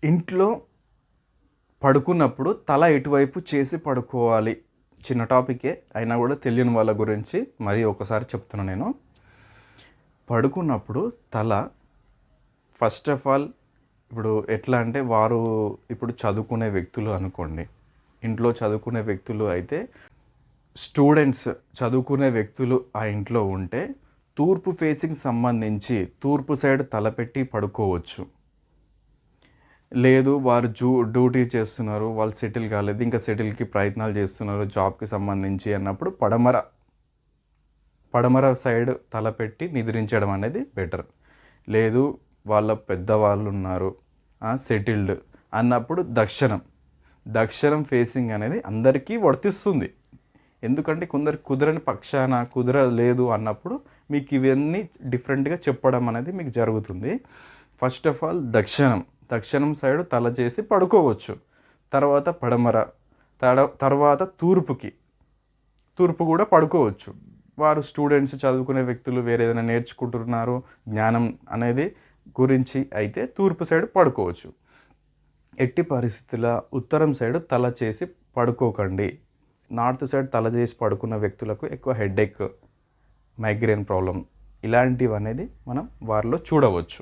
ఇంట్లో పడుకున్నప్పుడు తల ఎటువైపు చేసి పడుకోవాలి. చిన్న టాపికే అయినా కూడా తెలియని వాళ్ళ గురించి మరీ ఒకసారి చెప్తున్నాను నేను. పడుకున్నప్పుడు తల ఫస్ట్ ఆఫ్ ఆల్ ఇప్పుడు ఎట్లా అంటే వారు ఇప్పుడు చదువుకునే వ్యక్తులు అనుకోండి. ఇంట్లో చదువుకునే వ్యక్తులు అయితే స్టూడెంట్స్ చదువుకునే వ్యక్తులు ఆ ఇంట్లో ఉంటే తూర్పు ఫేసింగ్ సంబంధించి తూర్పు సైడ్ తలపెట్టి పడుకోవచ్చు. లేదు వారు డ్యూటీ చేస్తున్నారు, వాళ్ళు సెటిల్ కాలేదు, ఇంకా సెటిల్కి ప్రయత్నాలు చేస్తున్నారు జాబ్కి సంబంధించి అన్నప్పుడు పడమర సైడ్ తలపెట్టి నిద్రించడం అనేది బెటర్. లేదు వాళ్ళ పెద్దవాళ్ళు ఉన్నారు సెటిల్డ్ అన్నప్పుడు దక్షిణం ఫేసింగ్ అనేది అందరికీ వర్తిస్తుంది. ఎందుకంటే కొందరు కుదరని పక్షాన కుదరలేదు అన్నప్పుడు మీకు ఇవన్నీ డిఫరెంట్గా చెప్పడం అనేది మీకు జరుగుతుంది. ఫస్ట్ ఆఫ్ ఆల్ దక్షిణం సైడ్ తల చేసి పడుకోవచ్చు. తర్వాత పడమర, తర్వాత తూర్పు కూడా పడుకోవచ్చు. వారు స్టూడెంట్స్ చదువుకునే వ్యక్తులు వేరే ఏదైనా నేర్చుకుంటున్నారు జ్ఞానం అనేది గురించి అయితే తూర్పు సైడ్ పడుకోవచ్చు. ఎట్టి పరిస్థితుల ఉత్తరం సైడ్ తల చేసి పడుకోకండి. నార్త్ సైడ్ తల చేసి పడుకున్న వ్యక్తులకు ఎక్కువ హెడేక్, మైగ్రేన్ ప్రాబ్లం ఇలాంటివి అనేది మనం వారిలో చూడవచ్చు.